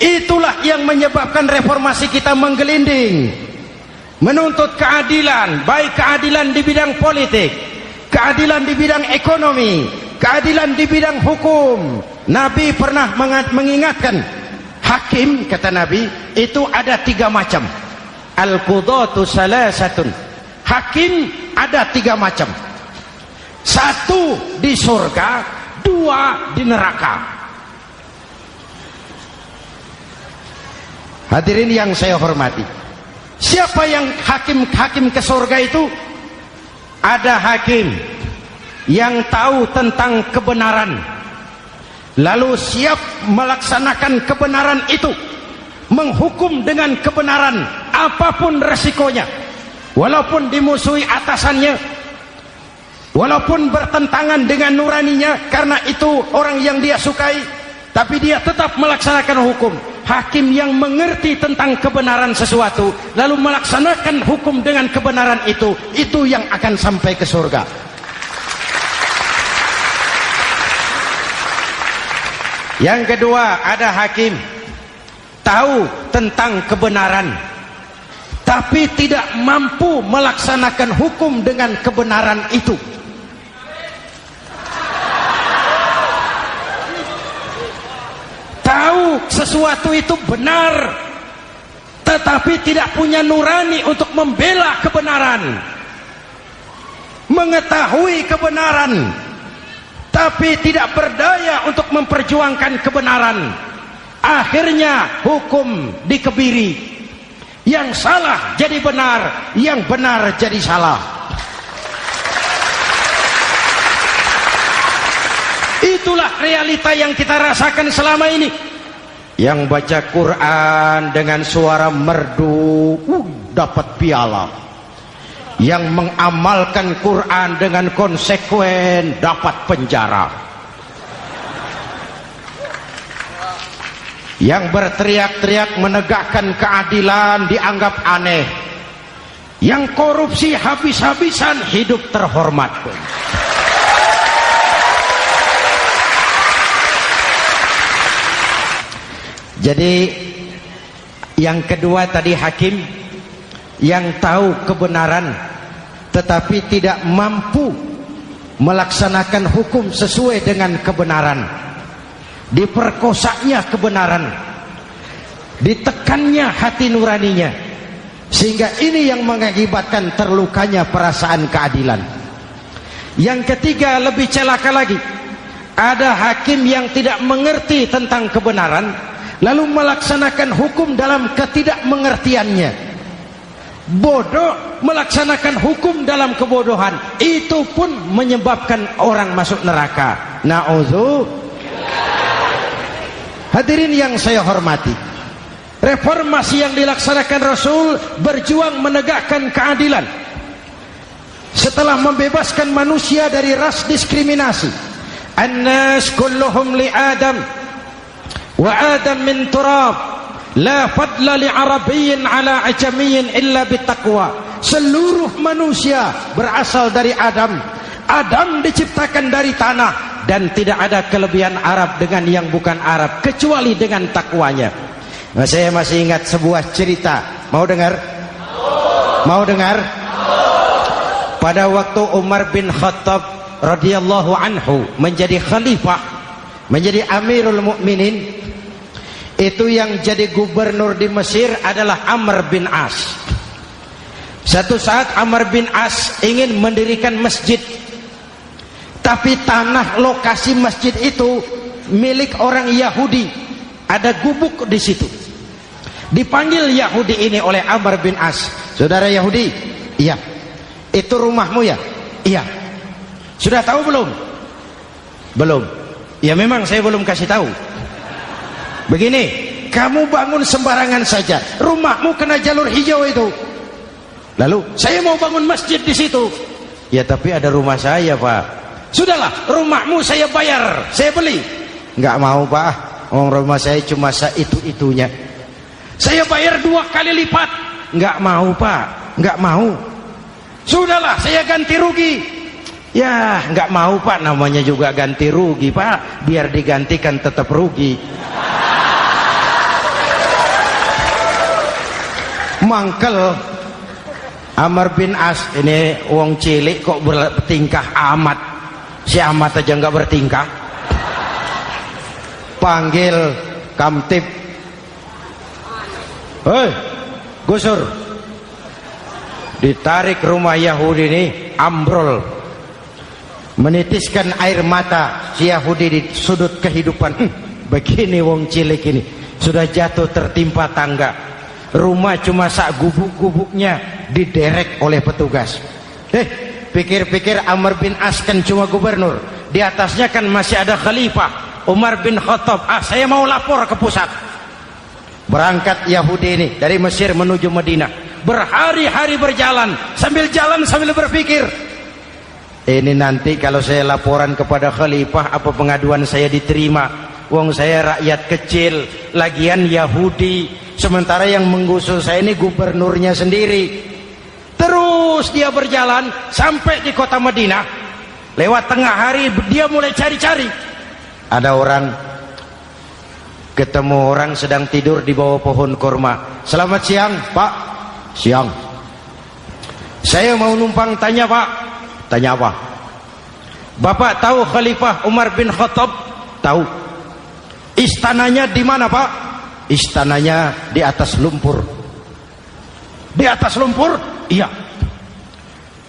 itulah yang menyebabkan reformasi kita menggelinding, menuntut keadilan, baik keadilan di bidang politik, keadilan di bidang ekonomi, keadilan di bidang hukum. Nabi pernah mengingatkan, hakim, kata Nabi, itu ada 3 macam. Al-qudatu salasatun. Hakim ada 3 macam. 1 di surga, 2 di neraka. Hadirin yang saya hormati, siapa yang hakim ke surga itu? Ada hakim yang tahu tentang kebenaran, lalu siap melaksanakan kebenaran itu, menghukum dengan kebenaran apapun resikonya, walaupun dimusuhi atasannya, walaupun bertentangan dengan nuraninya, karena itu orang yang dia sukai, tapi dia tetap melaksanakan hukum. Hakim yang mengerti tentang kebenaran sesuatu lalu melaksanakan hukum dengan kebenaran itu yang akan sampai ke surga. Yang kedua, ada hakim tahu tentang kebenaran tapi tidak mampu melaksanakan hukum dengan kebenaran itu. Tahu sesuatu itu benar tetapi tidak punya nurani untuk membela kebenaran, mengetahui kebenaran tapi tidak berdaya untuk memperjuangkan kebenaran. Akhirnya hukum dikebiri, yang salah jadi benar, yang benar jadi salah. Itulah realita yang kita rasakan selama ini. Yang baca Quran dengan suara merdu dapat piala, yang mengamalkan Quran dengan konsekuen dapat penjara, yang berteriak-teriak menegakkan keadilan dianggap aneh, yang korupsi habis-habisan hidup terhormat. Jadi yang kedua tadi hakim yang tahu kebenaran tetapi tidak mampu melaksanakan hukum sesuai dengan kebenaran. Diperkosanya kebenaran, ditekannya hati nuraninya, sehingga ini yang mengakibatkan terlukanya perasaan keadilan. Yang ketiga lebih celaka lagi, ada hakim yang tidak mengerti tentang kebenaran lalu melaksanakan hukum dalam ketidakmengertiannya. Bodoh melaksanakan hukum dalam kebodohan, itu pun menyebabkan orang masuk neraka. Na'udzubillah. Hadirin yang saya hormati, reformasi yang dilaksanakan Rasul berjuang menegakkan keadilan setelah membebaskan manusia dari ras diskriminasi. An-nas kulluhum li Adam wa Adam min turab, la fadla li arabiyyin ala ajamiyyin illa bitaqwa. Seluruh manusia berasal dari Adam. Adam diciptakan dari tanah, dan tidak ada kelebihan Arab dengan yang bukan Arab kecuali dengan takwanya. Nah, saya masih ingat sebuah cerita. Mau dengar? Mau dengar? Pada waktu Umar bin Khattab radhiyallahu anhu menjadi khalifah, menjadi Amirul Mukminin, itu yang jadi gubernur di Mesir adalah Amr bin As. Satu saat Amr bin As ingin mendirikan masjid, tapi tanah lokasi masjid itu milik orang Yahudi, ada gubuk di situ. Dipanggil Yahudi ini oleh Amr bin As. Saudara Yahudi, iya. Itu rumahmu ya? Iya. Sudah tahu belum? Belum. Ya memang saya belum kasih tahu. Begini, kamu bangun sembarangan saja, rumahmu kena jalur hijau itu. Lalu saya mau bangun masjid di situ. Ya tapi ada rumah saya, Pak. Sudahlah, rumahmu saya bayar, saya beli. Enggak mau, Pak. Rumah saya cuma itu-itunya. Saya bayar 2 kali lipat. Enggak mau, Pak. Enggak mau. Sudahlah, saya ganti rugi. Ya, enggak mau, Pak. Namanya juga ganti rugi, Pak. Biar digantikan tetap rugi. Mangkel Amr bin As ini wong cilik kok bertingkah amat. Si amat aja enggak bertingkah. Panggil kamtib. Hei, gusur. Ditarik rumah Yahudi ini, ambrol. Menitiskan air mata si Yahudi di sudut kehidupan. Begini wong cilik ini, sudah jatuh tertimpa tangga. Rumah cuma sak gubuk-gubuknya diderek oleh petugas. Pikir-pikir Amr bin As kan cuma gubernur, di atasnya kan masih ada khalifah Umar bin Khattab. Saya mau lapor ke pusat. Berangkat Yahudi ini dari Mesir menuju Madinah. Berhari-hari berjalan, sambil berpikir, ini nanti kalau saya laporan kepada khalifah, apa pengaduan saya diterima? Wong saya rakyat kecil, lagian Yahudi, sementara yang menggusur saya ini gubernurnya sendiri. Terus dia berjalan sampai di kota Madinah. Lewat tengah hari dia mulai cari-cari. Ada orang, ketemu orang sedang tidur di bawah pohon kurma. Selamat siang, Pak. Siang. Saya mau numpang tanya, Pak. Tanya apa? Bapak tahu Khalifah Umar bin Khattab? Tahu. Istananya di mana, Pak? Istananya di atas lumpur. Di atas lumpur? Iya.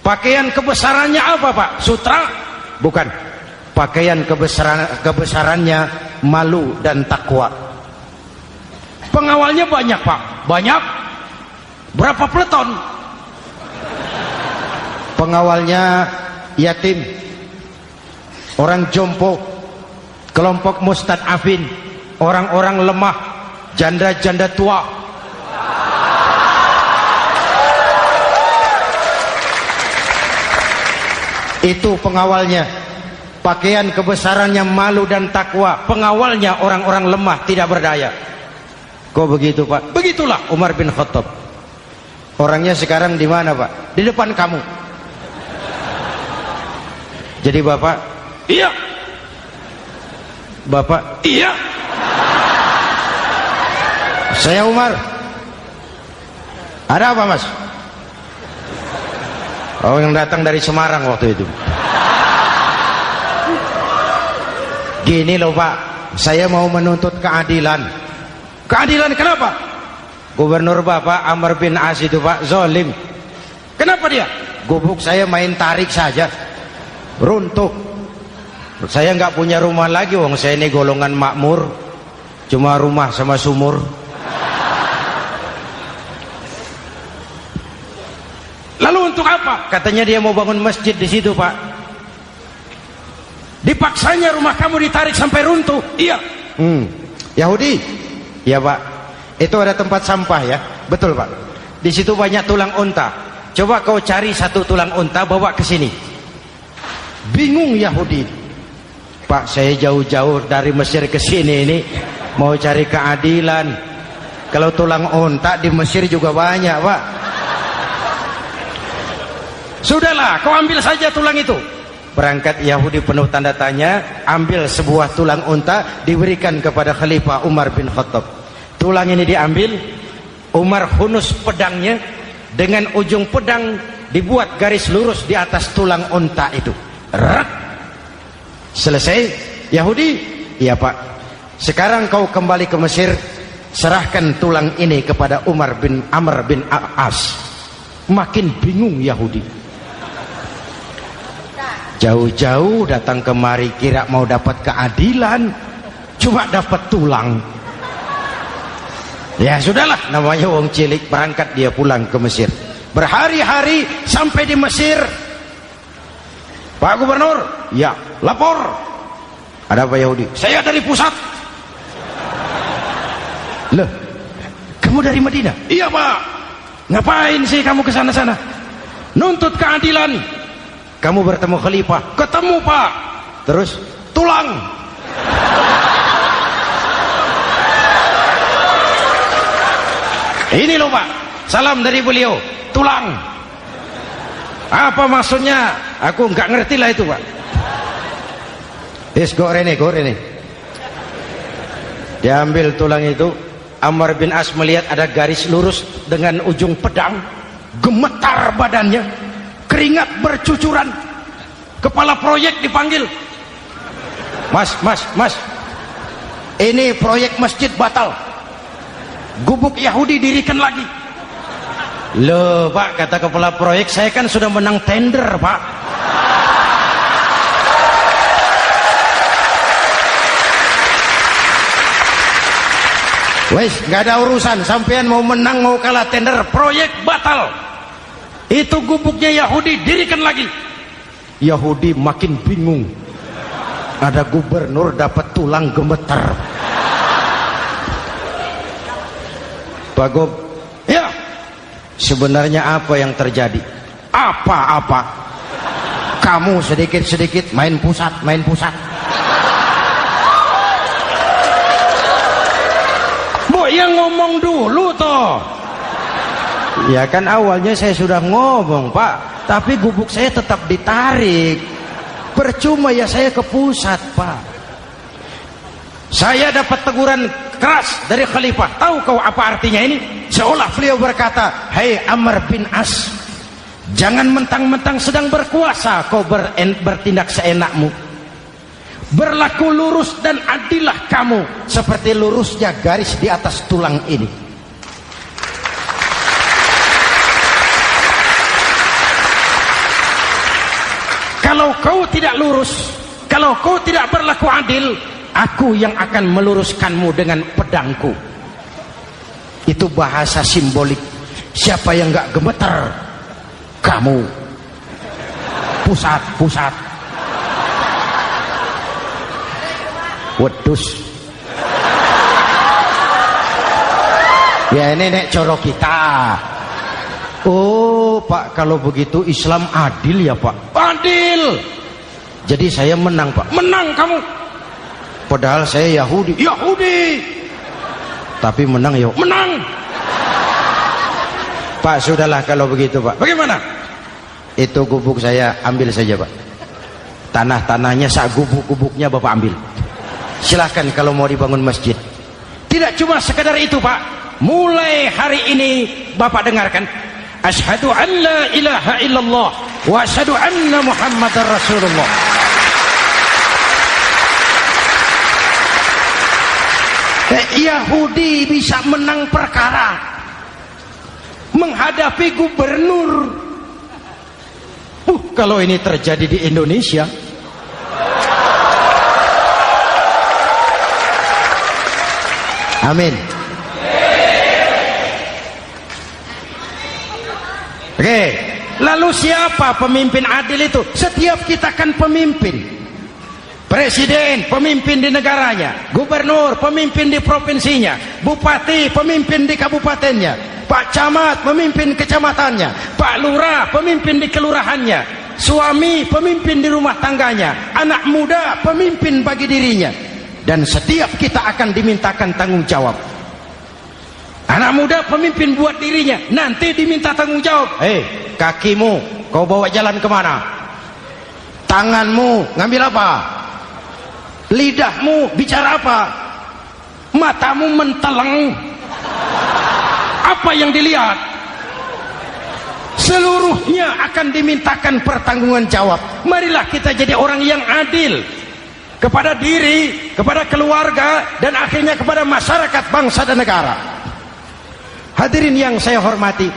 Pakaian kebesarannya apa, Pak? Sutra? Bukan. Pakaian kebesarannya malu dan takwa. Pengawalnya banyak, Pak. Banyak. Berapa peleton? Pengawalnya yatim, orang jompo, kelompok mustad'afin, orang-orang lemah, janda-janda tua. Itu pengawalnya. Pakaian kebesarannya malu dan takwa. Pengawalnya orang-orang lemah, tidak berdaya. Kok begitu, Pak? Begitulah Umar bin Khattab. Orangnya sekarang di mana, Pak? Di depan kamu. Jadi Bapak, iya. Bapak, iya. Saya Umar. Ada apa, Mas? Oh, yang datang dari Semarang waktu itu. Gini loh, Pak, saya mau menuntut keadilan. Keadilan kenapa? Gubernur Bapak Amr bin As itu, Pak, zalim. Kenapa dia? Gubuk saya main tarik saja, runtuh. Saya nggak punya rumah lagi, wong saya ini golongan makmur, cuma rumah sama sumur. Lalu untuk apa? Katanya dia mau bangun masjid di situ, Pak. Dipaksanya rumah kamu ditarik sampai runtuh. Iya. Yahudi? Ya, Pak. Itu ada tempat sampah ya. Betul, Pak. Di situ banyak tulang unta. Coba kau cari satu tulang unta bawa ke sini. Bingung Yahudi. Pak, saya jauh-jauh dari Mesir ke sini ini mau cari keadilan. Kalau tulang unta di Mesir juga banyak, Pak. Sudahlah, kau ambil saja tulang itu. Berangkat Yahudi penuh tanda tanya, ambil sebuah tulang unta, diberikan kepada Khalifah Umar bin Khattab. Tulang ini diambil, Umar hunus pedangnya, dengan ujung pedang dibuat garis lurus di atas tulang unta itu. Rak. Selesai. Yahudi, iya Pak, sekarang kau kembali ke Mesir, serahkan tulang ini kepada Umar bin Amr bin As. Makin bingung Yahudi, jauh-jauh datang kemari kira mau dapat keadilan, cuma dapat tulang. Ya sudahlah, namanya wong cilik. Berangkat dia pulang ke Mesir, berhari-hari sampai di Mesir. Pak Gubernur, ya lapor. Ada apa Yahudi? Saya dari pusat. Loh, kamu dari Madinah? Iya Pak. Ngapain sih kamu ke sana-sana? Nuntut keadilan. Kamu bertemu Khalifah? Ketemu Pak. Terus tulang. Ini loh Pak, salam dari beliau, tulang. Apa maksudnya? Aku nggak ngerti lah itu Pak. Gorene. Diambil tulang itu, Amr bin As melihat ada garis lurus dengan ujung pedang, gemetar badannya, keringat bercucuran. Kepala proyek dipanggil. Mas, ini proyek masjid batal, gubuk Yahudi dirikan lagi. Loh Pak, kata kepala proyek, saya kan sudah menang tender Pak. Wes, nggak ada urusan, sampean mau menang mau kalah tender, proyek batal. Itu gubuknya Yahudi dirikan lagi. Yahudi makin bingung. Ada gubernur dapat tulang gemetar. Pak Gob, ya, sebenarnya apa yang terjadi? Apa-apa. Kamu sedikit-sedikit main pusat. Yang ngomong dulu toh. Ya kan awalnya saya sudah ngomong Pak, tapi gubuk saya tetap ditarik. Percuma ya saya ke pusat Pak. Saya dapat teguran keras dari Khalifah. Tahu kau apa artinya ini? Seolah beliau berkata, "Hei Amr bin As, jangan mentang-mentang sedang berkuasa kau bertindak seenakmu. Berlaku lurus dan adillah kamu seperti lurusnya garis di atas tulang ini." Kalau kau tidak lurus, kalau kau tidak berlaku adil, aku yang akan meluruskanmu dengan pedangku. Itu bahasa simbolik. Siapa yang gak gemeter? Kamu. Pusat. Wedus. Ya ini nek coro kita. Oh Pak, kalau begitu Islam adil ya Pak? Adil. Jadi saya menang Pak? Menang kamu. Padahal saya Yahudi. Tapi menang ya? Menang. Pak sudahlah kalau begitu Pak. Bagaimana? Itu gubuk saya ambil saja Pak. Tanah-tanahnya sak gubuk-gubuknya Bapak ambil. Silahkan kalau mau dibangun masjid. Tidak cuma sekedar itu Pak. Mulai hari ini Bapak dengarkan, asyhadu an la ilaha illallah wa asyhadu anna muhammadar rasulullah. Yahudi bisa menang perkara menghadapi gubernur. Kalau ini terjadi di Indonesia, amin. Oke, lalu siapa pemimpin adil itu? Setiap kita kan pemimpin. Presiden, pemimpin di negaranya. Gubernur, pemimpin di provinsinya. Bupati, pemimpin di kabupatennya. Pak Camat, pemimpin kecamatannya. Pak Lurah, pemimpin di kelurahannya. Suami, pemimpin di rumah tangganya. Anak muda, pemimpin bagi dirinya. Dan setiap kita akan dimintakan tanggung jawab. Anak muda pemimpin buat dirinya, nanti diminta tanggung jawab. Kakimu kau bawa jalan kemana? Tanganmu ngambil apa? Lidahmu bicara apa? Matamu menteleng. Apa yang dilihat? Seluruhnya akan dimintakan pertanggungan jawab. Marilah kita jadi orang yang adil kepada diri, kepada keluarga, dan akhirnya kepada masyarakat, bangsa dan negara. Hadirin yang saya hormati,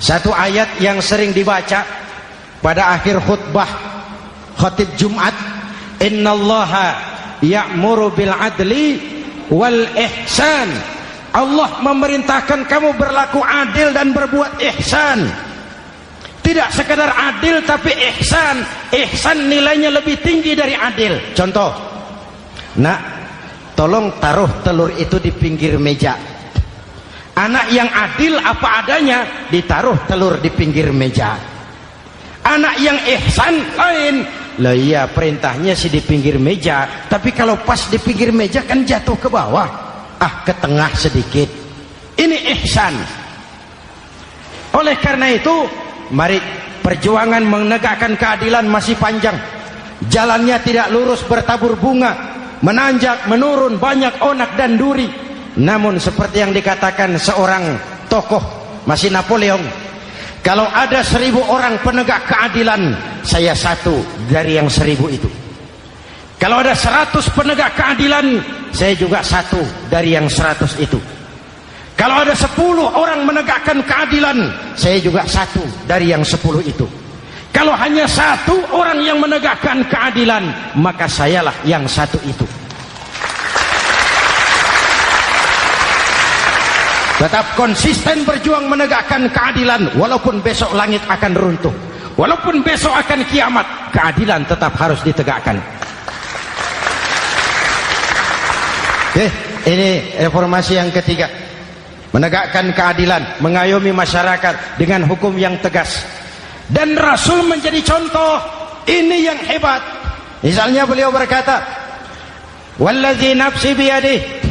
satu ayat yang sering dibaca pada akhir khutbah khatib Jumat, innallaha ya'muru bil adli wal ihsan. Allah memerintahkan kamu berlaku adil dan berbuat ihsan. Tidak sekadar adil tapi ihsan. Ihsan nilainya lebih tinggi dari adil. Contoh, nak, tolong taruh telur itu di pinggir meja. Anak yang adil apa adanya, ditaruh telur di pinggir meja. Anak yang ihsan lain. Lah iya, perintahnya sih di pinggir meja, tapi kalau pas di pinggir meja kan jatuh ke bawah, ke tengah sedikit. Ini ihsan. Oleh karena itu, mari, perjuangan menegakkan keadilan masih panjang. Jalannya tidak lurus, bertabur bunga, menanjak, menurun, banyak onak dan duri. Namun seperti yang dikatakan seorang tokoh, masih Napoleon, kalau ada 1000 orang penegak keadilan, saya satu dari yang 1000 itu. Kalau ada 100 penegak keadilan, saya juga satu dari yang 100 itu. Kalau ada 10 orang menegakkan keadilan, saya juga satu dari yang 10 itu. Kalau hanya 1 orang yang menegakkan keadilan, maka sayalah yang 1 itu. Tetap konsisten berjuang menegakkan keadilan, walaupun besok langit akan runtuh, walaupun besok akan kiamat, keadilan tetap harus ditegakkan. Ini reformasi yang ketiga, menegakkan keadilan, mengayomi masyarakat dengan hukum yang tegas. Dan Rasul menjadi contoh. Ini yang hebat. Misalnya beliau berkata, wallazi nafsi biyadihi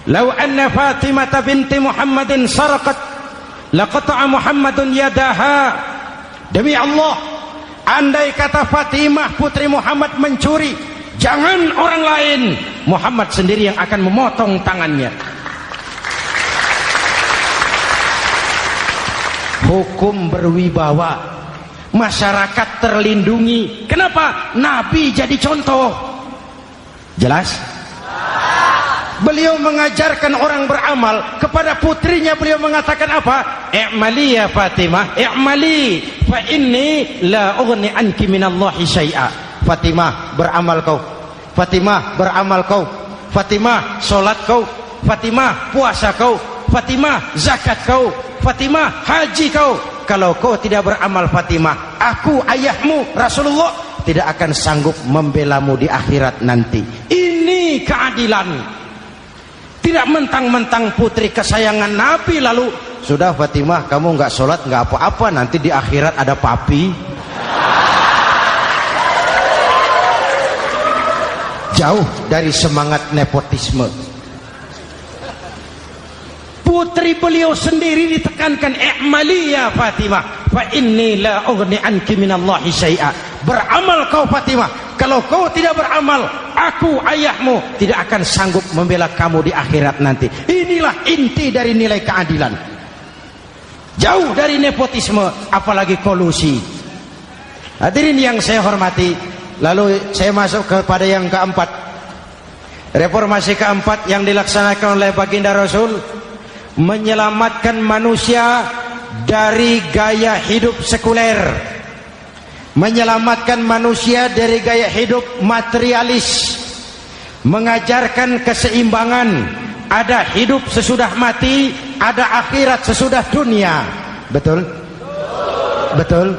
law anna Fatimah binti Muhammadin saraqat laqata'a Muhammadun yadaha. Demi Allah, andai kata Fatimah putri Muhammad mencuri, jangan orang lain, Muhammad sendiri yang akan memotong tangannya. Hukum berwibawa, masyarakat terlindungi. Kenapa? Nabi jadi contoh. Jelas? Beliau mengajarkan orang beramal. Kepada putrinya beliau mengatakan apa? I'mali ya Fatimah, i'mali fa inni la ughni anki minallahi syai'a. Fatimah, beramal kau. Fatimah, beramal kau. Fatimah, solat kau. Fatimah, puasa kau. Fatimah, zakat kau. Fatimah, haji kau. Kalau kau tidak beramal Fatimah, aku ayahmu Rasulullah tidak akan sanggup membelamu di akhirat nanti. Ini keadilan. Tidak mentang-mentang putri kesayangan Nabi lalu sudah Fatimah kamu nggak sholat nggak apa-apa, nanti di akhirat ada papi. Jauh dari semangat nepotisme. Putri beliau sendiri ditekankan, i'mali ya Fatimah fa inni la ughni anki minallahi syai'a. Beramal kau Fatimah, kalau kau tidak beramal, aku ayahmu tidak akan sanggup membela kamu di akhirat nanti. Inilah inti dari nilai keadilan. Jauh dari nepotisme, apalagi kolusi. Hadirin yang saya hormati, lalu saya masuk kepada yang keempat. Reformasi keempat yang dilaksanakan oleh baginda Rasul, menyelamatkan manusia dari gaya hidup sekuler, menyelamatkan manusia dari gaya hidup materialis, mengajarkan keseimbangan. Ada hidup sesudah mati, ada akhirat sesudah dunia. Betul? Betul?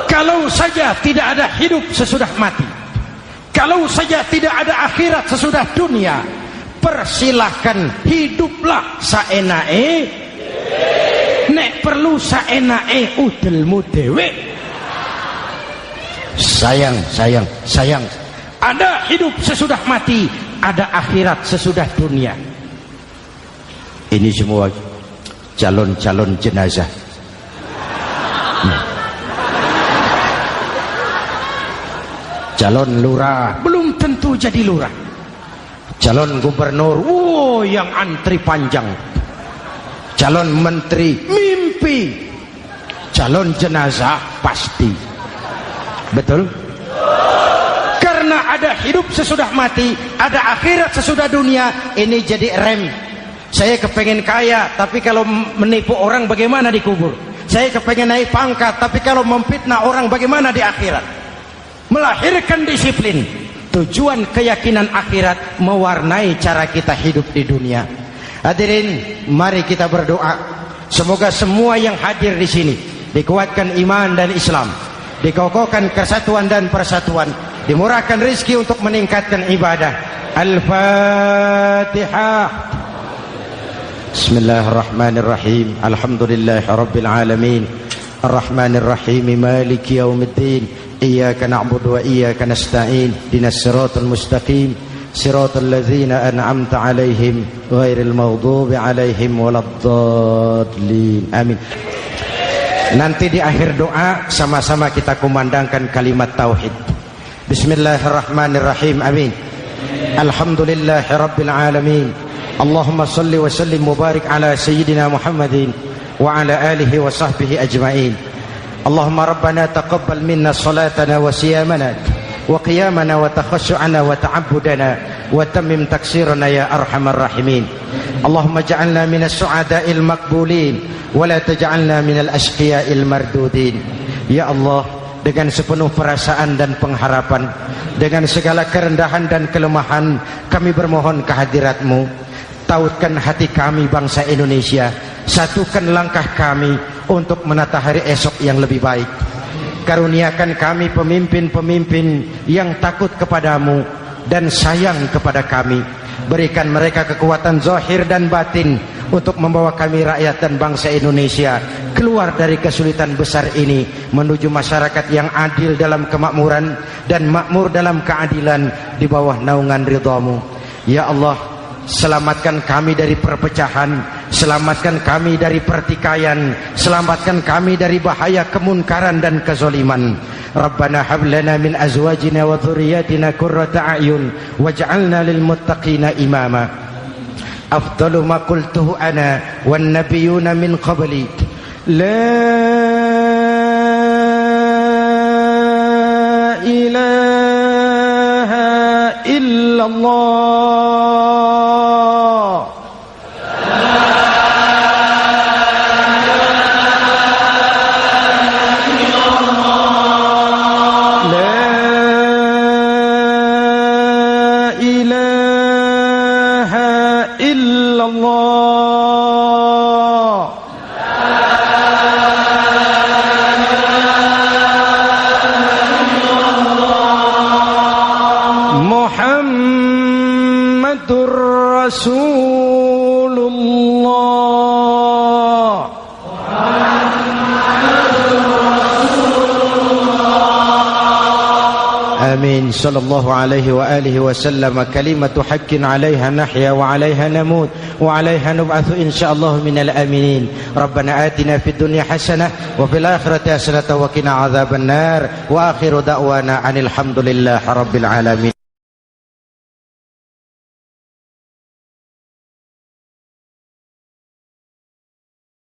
Kalau saja tidak ada hidup sesudah mati, kalau saja tidak ada akhirat sesudah dunia, persilahkan hiduplah saenae, nek perlu saenae udelmu dewe. Sayang. Ada hidup sesudah mati, ada akhirat sesudah dunia. Ini semua calon-calon jenazah. Calon lurah belum tentu jadi lurah. Calon gubernur, yang antri panjang. Calon menteri, mimpi. Calon jenazah, pasti. Betul? Karena ada hidup sesudah mati, ada akhirat sesudah dunia. Ini jadi rem. Saya kepengen kaya, tapi kalau menipu orang bagaimana dikubur? Saya kepengen naik pangkat, tapi kalau memfitnah orang bagaimana di akhirat? Melahirkan disiplin. Tujuan keyakinan akhirat mewarnai cara kita hidup di dunia. Hadirin, mari kita berdoa. Semoga semua yang hadir di sini dikuatkan iman dan Islam, dikokohkan kesatuan dan persatuan, dimurahkan rezeki untuk meningkatkan ibadah. Al-Fatihah. Bismillahirrahmanirrahim. Alhamdulillahirabbil alamin. Ar-Rahmanirrahim. Maliki yaumiddin. Iyyaka na'budu wa iyyaka nasta'in. Ihdinas siratal mustaqim. Siratal ladzina an'amta 'alaihim ghairil maghdubi 'alaihim waladdallin. Amin. Nanti di akhir doa sama-sama kita kumandangkan kalimat tauhid. Bismillahirrahmanirrahim. Amin. Alhamdulillahirabbil alamin. Allahumma salli wa sallim mubarik ala sayyidina Muhammadin wa ala alihi wa sahbihi ajma'in. Allahumma rabbana taqabbal minna salatana wa siyamana wa qiyamana wa takhashu'ana wa ta'abbudana wa tammim taksirana ya arhamar rahimin. Allahumma ja'alna minas su'ada'il maqbulin wa la taj'alna minal ashqiya'il mardudin. Ya Allah, dengan sepenuh perasaan dan pengharapan, dengan segala kerendahan dan kelemahan, kami bermohon kehadirat-Mu. Tautkan hati kami bangsa Indonesia, satukan langkah kami untuk menata hari esok yang lebih baik. Karuniakan kami pemimpin-pemimpin yang takut kepadamu dan sayang kepada kami. Berikan mereka kekuatan zahir dan batin untuk membawa kami rakyat dan bangsa Indonesia keluar dari kesulitan besar ini menuju masyarakat yang adil dalam kemakmuran dan makmur dalam keadilan di bawah naungan ridha-Mu. Ya Allah, selamatkan kami dari perpecahan, selamatkan kami dari pertikaian, selamatkan kami dari bahaya kemunkaran dan kezaliman. Rabbana hab lana min azwajina wa dhurriyyatina qurrata a'yun waj'alna lil muttaqina imama. Afdalu ma qultuhu ana wan nabiyyuna min qabli. La ilaha illallah. آمين. صلى الله عليه وآله وسلم. كلمة حق عليها نحيا وعليها نموت وعليها نبعث إن شاء الله من الآمنين. ربنا آتنا في الدنيا حسنة وفي الآخرة حسنة وقنا عذاب النار. وآخر دعوانا أن الحمد لله رب العالمين.